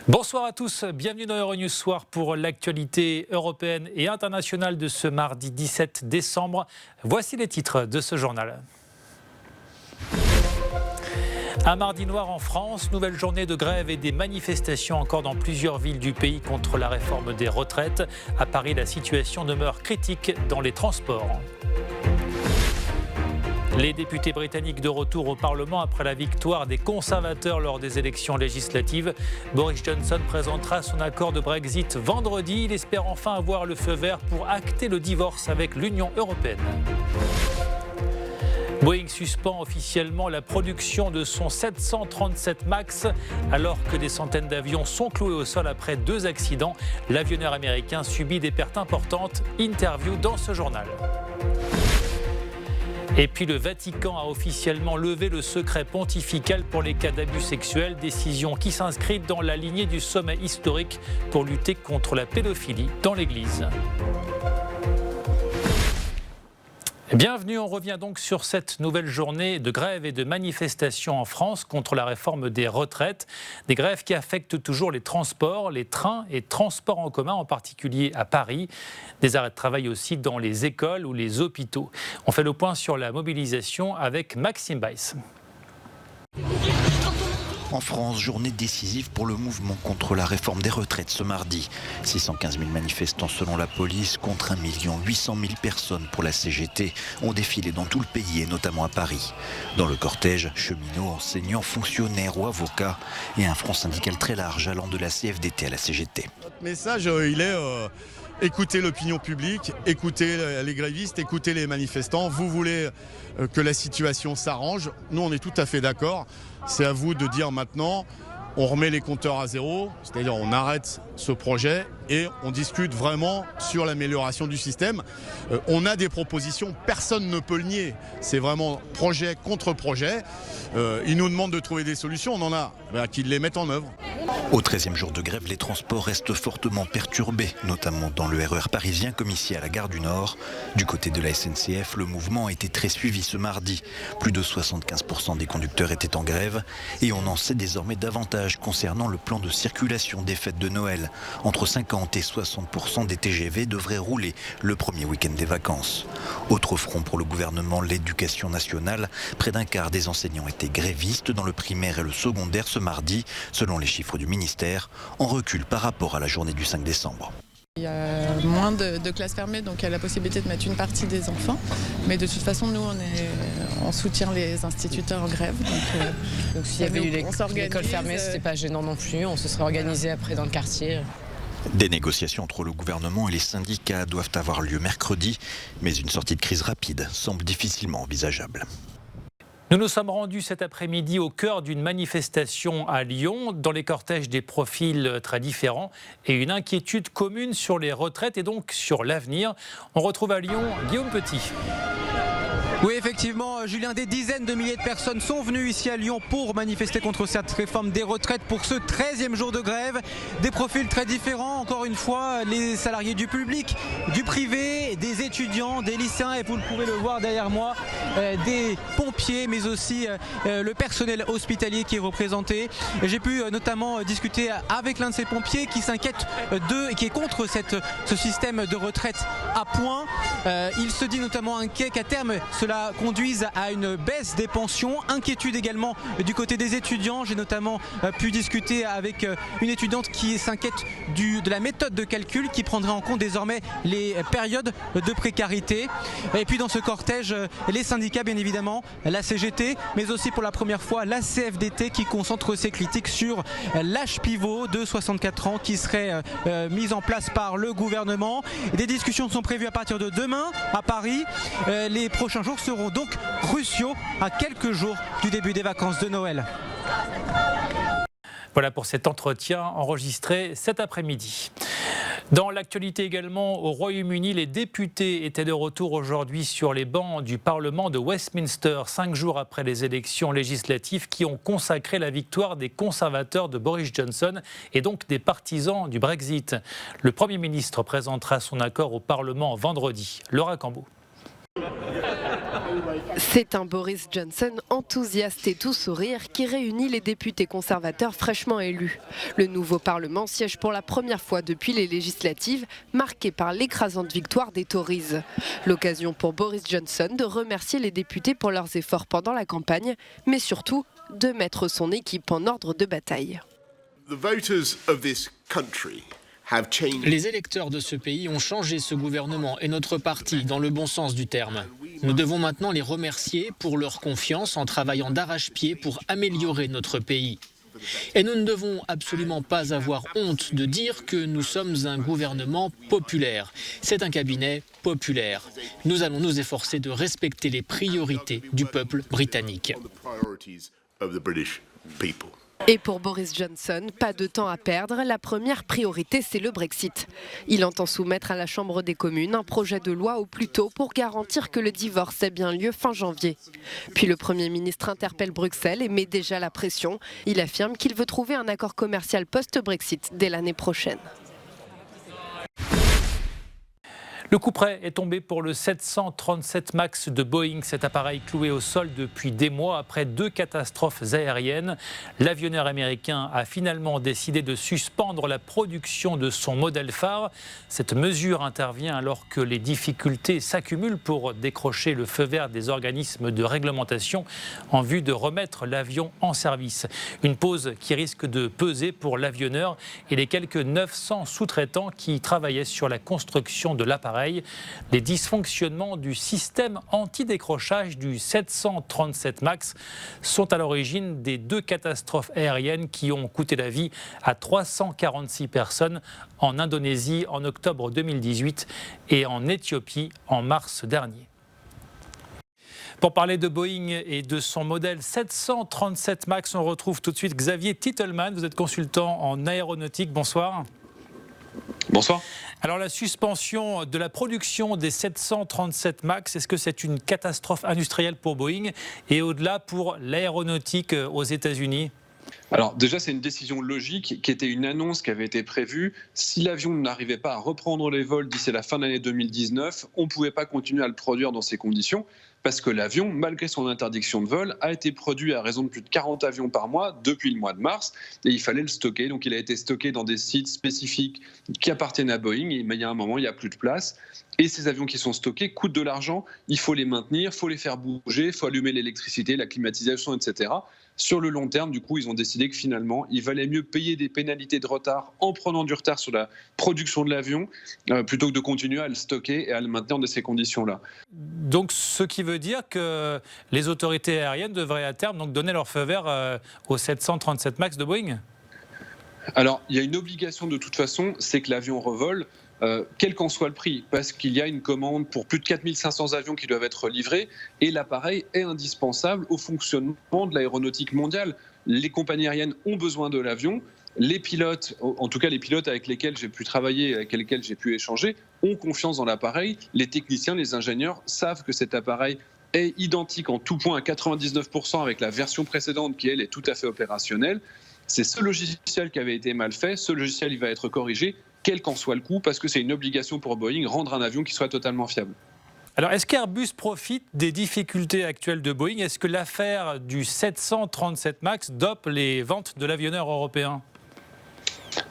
Bonsoir à tous, bienvenue dans Euronews Soir pour l'actualité européenne et internationale de ce mardi 17 décembre. Voici les titres de ce journal. Un mardi noir en France, nouvelle journée de grève et des manifestations encore dans plusieurs villes du pays contre la réforme des retraites. À Paris, la situation demeure critique dans les transports. Les députés britanniques de retour au Parlement après la victoire des conservateurs lors des élections législatives. Boris Johnson présentera son accord de Brexit vendredi. Il espère enfin avoir le feu vert pour acter le divorce avec l'Union européenne. Boeing suspend officiellement la production de son 737 MAX alors que des centaines d'avions sont cloués au sol après 2 accidents. L'avionneur américain subit des pertes importantes. Interview dans ce journal. Et puis le Vatican a officiellement levé le secret pontifical pour les cas d'abus sexuels, décision qui s'inscrit dans la lignée du sommet historique pour lutter contre la pédophilie dans l'Église. Bienvenue, on revient donc sur cette nouvelle journée de grève et de manifestation en France contre la réforme des retraites. Des grèves qui affectent toujours les transports, les trains et transports en commun, en particulier à Paris. Des arrêts de travail aussi dans les écoles ou les hôpitaux. On fait le point sur la mobilisation avec Maxime Weiss. En France, journée décisive pour le mouvement contre la réforme des retraites ce mardi. 615 000 manifestants selon la police contre 1 800 000 personnes pour la CGT ont défilé dans tout le pays et notamment à Paris. Dans le cortège, cheminots, enseignants, fonctionnaires ou avocats et un front syndical très large allant de la CFDT à la CGT. Notre message, il est écouter l'opinion publique, écouter les grévistes, écouter les manifestants. Vous voulez que la situation s'arrange. Nous, on est tout à fait d'accord. C'est à vous de dire maintenant, on remet les compteurs à zéro, c'est-à-dire on arrête ce projet et on discute vraiment sur l'amélioration du système. On a des propositions, personne ne peut le nier. C'est vraiment projet contre projet. Ils nous demandent de trouver des solutions, on en a, qu'ils les mettent en œuvre. Au 13e jour de grève, les transports restent fortement perturbés, notamment dans le RER parisien comme ici à la gare du Nord. Du côté de la SNCF, le mouvement a été très suivi ce mardi. Plus de 75% des conducteurs étaient en grève et on en sait désormais davantage concernant le plan de circulation des fêtes de Noël. Entre 50 et 60% des TGV devraient rouler le premier week-end des vacances. Autre front pour le gouvernement, l'éducation nationale. Près d'un quart des enseignants étaient grévistes dans le primaire et le secondaire ce mardi, selon les chiffres du ministère, en recul par rapport à la journée du 5 décembre. Il y a moins de classes fermées, donc il y a la possibilité de mettre une partie des enfants. Mais de toute façon, nous, on soutient les instituteurs en grève. Donc s'il y avait eu l'école fermée, c'était pas gênant non plus. On se serait organisé après dans le quartier. Des négociations entre le gouvernement et les syndicats doivent avoir lieu mercredi, mais une sortie de crise rapide semble difficilement envisageable. Nous nous sommes rendus cet après-midi au cœur d'une manifestation à Lyon, dans les cortèges des profils très différents et une inquiétude commune sur les retraites et donc sur l'avenir. On retrouve à Lyon Guillaume Petit. Oui, effectivement, Julien, des dizaines de milliers de personnes sont venues ici à Lyon pour manifester contre cette réforme des retraites pour ce 13e jour de grève. Des profils très différents, encore une fois, les salariés du public, du privé, des étudiants, des lycéens et vous pouvez le voir derrière moi, des pompiers mais aussi le personnel hospitalier qui est représenté. J'ai pu notamment discuter avec l'un de ces pompiers qui s'inquiète qui est contre ce système de retraite à points. Il se dit notamment inquiet qu'à terme cela conduise à une baisse des pensions. Inquiétude également du côté des étudiants. J'ai notamment pu discuter avec une étudiante qui s'inquiète de la méthode de calcul qui prendrait en compte désormais les périodes de précarité. Et puis dans ce cortège, les syndicats bien évidemment, la CGT, mais aussi pour la première fois la CFDT qui concentre ses critiques sur l'âge pivot de 64 ans qui serait mis en place par le gouvernement. Des discussions sont prévues à partir de demain à Paris. Les prochains jours seront donc cruciaux à quelques jours du début des vacances de Noël. Voilà pour cet entretien enregistré cet après-midi. Dans l'actualité également, au Royaume-Uni, les députés étaient de retour aujourd'hui sur les bancs du Parlement de Westminster, 5 jours après les élections législatives qui ont consacré la victoire des conservateurs de Boris Johnson et donc des partisans du Brexit. Le Premier ministre présentera son accord au Parlement vendredi. Laura Cambeau. C'est un Boris Johnson enthousiaste et tout sourire qui réunit les députés conservateurs fraîchement élus. Le nouveau Parlement siège pour la première fois depuis les législatives, marqué par l'écrasante victoire des Tories. L'occasion pour Boris Johnson de remercier les députés pour leurs efforts pendant la campagne, mais surtout de mettre son équipe en ordre de bataille. Les électeurs de ce pays ont changé ce gouvernement et notre parti dans le bon sens du terme. Nous devons maintenant les remercier pour leur confiance en travaillant d'arrache-pied pour améliorer notre pays. Et nous ne devons absolument pas avoir honte de dire que nous sommes un gouvernement populaire. C'est un cabinet populaire. Nous allons nous efforcer de respecter les priorités du peuple britannique. Et pour Boris Johnson, pas de temps à perdre. La première priorité, c'est le Brexit. Il entend soumettre à la Chambre des communes un projet de loi au plus tôt pour garantir que le divorce ait bien lieu fin janvier. Puis le Premier ministre interpelle Bruxelles et met déjà la pression. Il affirme qu'il veut trouver un accord commercial post-Brexit dès l'année prochaine. Le coup près est tombé pour le 737 MAX de Boeing, cet appareil cloué au sol depuis des mois après 2 catastrophes aériennes. L'avionneur américain a finalement décidé de suspendre la production de son modèle phare. Cette mesure intervient alors que les difficultés s'accumulent pour décrocher le feu vert des organismes de réglementation en vue de remettre l'avion en service. Une pause qui risque de peser pour l'avionneur et les quelques 900 sous-traitants qui travaillaient sur la construction de l'appareil. Les dysfonctionnements du système anti-décrochage du 737 MAX sont à l'origine des 2 catastrophes aériennes qui ont coûté la vie à 346 personnes en Indonésie en octobre 2018 et en Éthiopie en mars dernier. Pour parler de Boeing et de son modèle 737 MAX, on retrouve tout de suite Xavier Titelman. Vous êtes consultant en aéronautique. Bonsoir. Bonsoir. Alors la suspension de la production des 737 MAX, est-ce que c'est une catastrophe industrielle pour Boeing et au-delà pour l'aéronautique aux États-Unis ? Alors déjà, c'est une décision logique qui était une annonce qui avait été prévue. Si l'avion n'arrivait pas à reprendre les vols d'ici la fin de l'année 2019, on ne pouvait pas continuer à le produire dans ces conditions parce que l'avion, malgré son interdiction de vol, a été produit à raison de plus de 40 avions par mois depuis le mois de mars et il fallait le stocker. Donc il a été stocké dans des sites spécifiques qui appartiennent à Boeing, mais il y a un moment, il n'y a plus de place. Et ces avions qui sont stockés coûtent de l'argent, il faut les maintenir, il faut les faire bouger, il faut allumer l'électricité, la climatisation, etc. Sur le long terme, du coup, ils ont décidé que finalement, il valait mieux payer des pénalités de retard en prenant du retard sur la production de l'avion plutôt que de continuer à le stocker et à le maintenir dans ces conditions-là. Donc, ce qui veut dire que les autorités aériennes devraient à terme donc, donner leur feu vert au 737 MAX de Boeing ? Alors, il y a une obligation de toute façon, c'est que l'avion revole. Quel qu'en soit le prix, parce qu'il y a une commande pour plus de 4500 avions qui doivent être livrés et l'appareil est indispensable au fonctionnement de l'aéronautique mondiale. Les compagnies aériennes ont besoin de l'avion, les pilotes, en tout cas les pilotes avec lesquels j'ai pu travailler, avec lesquels j'ai pu échanger, ont confiance dans l'appareil. Les techniciens, les ingénieurs savent que cet appareil est identique en tout point à 99% avec la version précédente qui, elle, est tout à fait opérationnelle. C'est ce logiciel qui avait été mal fait, ce logiciel il va être corrigé, quel qu'en soit le coût, parce que c'est une obligation pour Boeing, rendre un avion qui soit totalement fiable. Alors, est-ce qu'Airbus profite des difficultés actuelles de Boeing ? Est-ce que l'affaire du 737 MAX dope les ventes de l'avionneur européen ?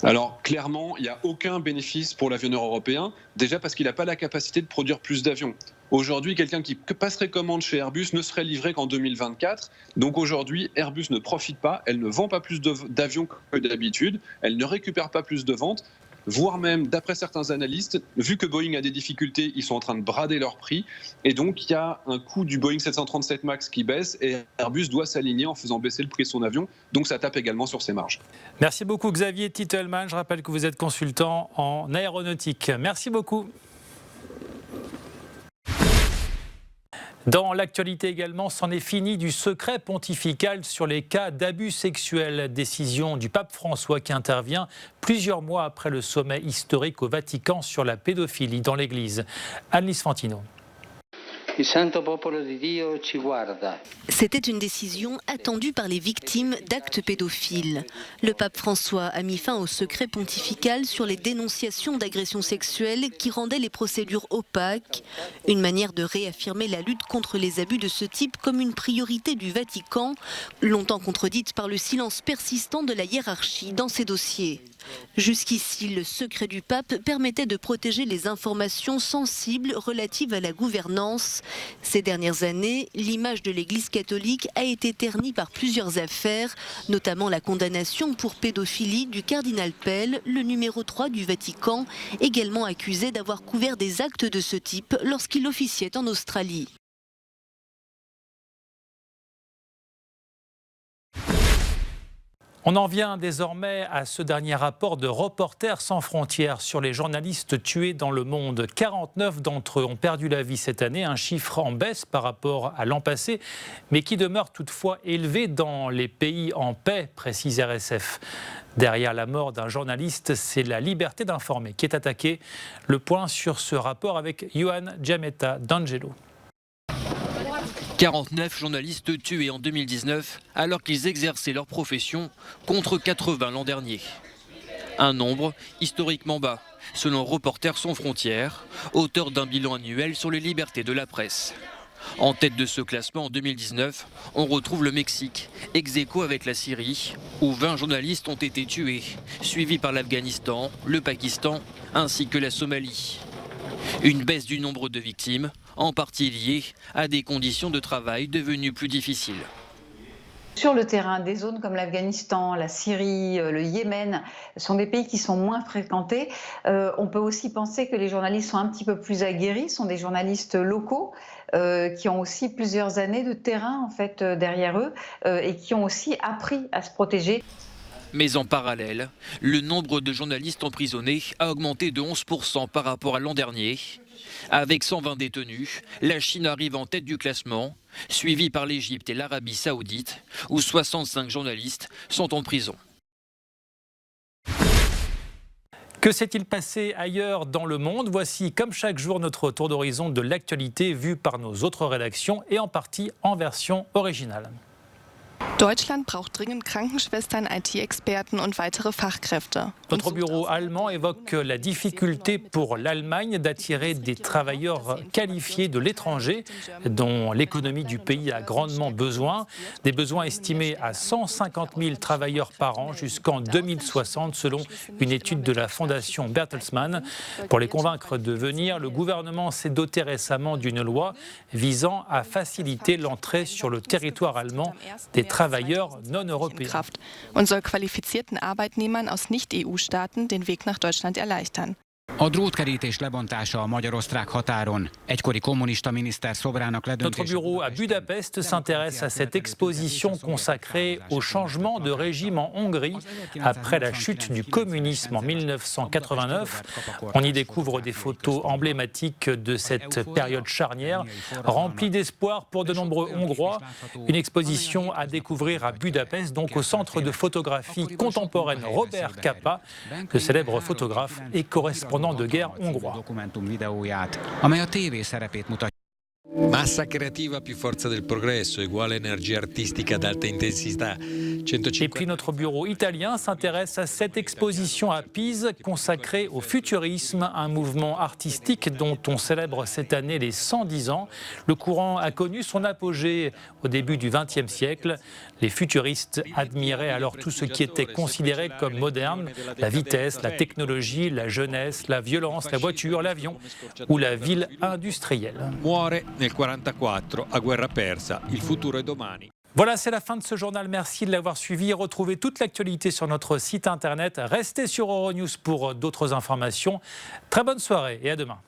Alors, clairement, il n'y a aucun bénéfice pour l'avionneur européen, déjà parce qu'il n'a pas la capacité de produire plus d'avions. Aujourd'hui, quelqu'un qui passerait commande chez Airbus ne serait livré qu'en 2024. Donc aujourd'hui, Airbus ne profite pas, elle ne vend pas plus d'avions que d'habitude, elle ne récupère pas plus de ventes. Voire même, d'après certains analystes, vu que Boeing a des difficultés, ils sont en train de brader leur prix. Et donc, il y a un coût du Boeing 737 MAX qui baisse et Airbus doit s'aligner en faisant baisser le prix de son avion. Donc, ça tape également sur ses marges. Merci beaucoup Xavier Titelman. Je rappelle que vous êtes consultant en aéronautique. Merci beaucoup. Dans l'actualité également, c'en est fini du secret pontifical sur les cas d'abus sexuels. Décision du pape François qui intervient plusieurs mois après le sommet historique au Vatican sur la pédophilie dans l'Église. Anne-Lise Fantino. C'était une décision attendue par les victimes d'actes pédophiles. Le pape François a mis fin au secret pontifical sur les dénonciations d'agressions sexuelles qui rendaient les procédures opaques. Une manière de réaffirmer la lutte contre les abus de ce type comme une priorité du Vatican, longtemps contredite par le silence persistant de la hiérarchie dans ces dossiers. Jusqu'ici, le secret du pape permettait de protéger les informations sensibles relatives à la gouvernance. Ces dernières années, l'image de l'Église catholique a été ternie par plusieurs affaires, notamment la condamnation pour pédophilie du cardinal Pell, le numéro 3 du Vatican, également accusé d'avoir couvert des actes de ce type lorsqu'il officiait en Australie. On en vient désormais à ce dernier rapport de Reporters sans frontières sur les journalistes tués dans le monde. 49 d'entre eux ont perdu la vie cette année, un chiffre en baisse par rapport à l'an passé, mais qui demeure toutefois élevé dans les pays en paix, précise RSF. Derrière la mort d'un journaliste, c'est la liberté d'informer qui est attaquée. Le point sur ce rapport avec Johan Giametta d'Angelo. 49 journalistes tués en 2019 alors qu'ils exerçaient leur profession contre 80 l'an dernier. Un nombre historiquement bas, selon Reporters sans frontières, auteur d'un bilan annuel sur les libertés de la presse. En tête de ce classement en 2019, on retrouve le Mexique, ex-aequo avec la Syrie, où 20 journalistes ont été tués, suivis par l'Afghanistan, le Pakistan ainsi que la Somalie. Une baisse du nombre de victimes, en partie liée à des conditions de travail devenues plus difficiles. Sur le terrain, des zones comme l'Afghanistan, la Syrie, le Yémen sont des pays qui sont moins fréquentés. On peut aussi penser que les journalistes sont un petit peu plus aguerris, sont des journalistes locaux qui ont aussi plusieurs années de terrain en fait, derrière eux et qui ont aussi appris à se protéger. Mais en parallèle, le nombre de journalistes emprisonnés a augmenté de 11% par rapport à l'an dernier. Avec 120 détenus, la Chine arrive en tête du classement, suivie par l'Égypte et l'Arabie Saoudite, où 65 journalistes sont en prison. Que s'est-il passé ailleurs dans le monde? Voici, comme chaque jour, notre tour d'horizon de l'actualité vue par nos autres rédactions et en partie en version originale. Deutschland braucht dringend Krankenschwestern, IT-Experten und weitere Fachkräfte. Notre bureau allemand évoque la difficulté pour l'Allemagne d'attirer des travailleurs qualifiés de l'étranger, dont l'économie du pays a grandement besoin. Des besoins estimés à 150 000 travailleurs par an jusqu'en 2060, selon une étude de la fondation Bertelsmann. Pour les convaincre de venir, le gouvernement s'est doté récemment d'une loi visant à faciliter l'entrée sur le territoire allemand des travailleurs non européens. Und soll qualifizierten Arbeitnehmern aus Nicht-EU-Staaten den Weg nach Deutschland erleichtern. A drótkerítés lebontása a magyar-osztrák határon. Egykori kommunista miniszter szobrának ledöntése. Notre bureau à Budapest s'intéresse à cette exposition consacrée au changement de régime en Hongrie après la chute du communisme en 1989. On y découvre des photos emblématiques de cette période charnière, remplie d'espoir pour de nombreux Hongrois. Une exposition à découvrir à Budapest, donc au centre de photographie contemporaine Robert Capa, le célèbre photographe et correspondant de guerre hongrois. Massa creativa più forza del progresso, uguale energia artistica d'alta intensità. Et puis notre bureau italien s'intéresse à cette exposition à Pise consacrée au futurisme, un mouvement artistique dont on célèbre cette année les 110 ans. Le courant a connu son apogée au début du XXe siècle. Les futuristes admiraient alors tout ce qui était considéré comme moderne, la vitesse, la technologie, la jeunesse, la violence, la voiture, l'avion ou la ville industrielle. Nel 44, a guerra persa, il futuro è domani. Voilà, c'est la fin de ce journal. Merci de l'avoir suivi. Retrouvez toute l'actualité sur notre site internet. Restez sur Euronews pour d'autres informations. Très bonne soirée et à demain.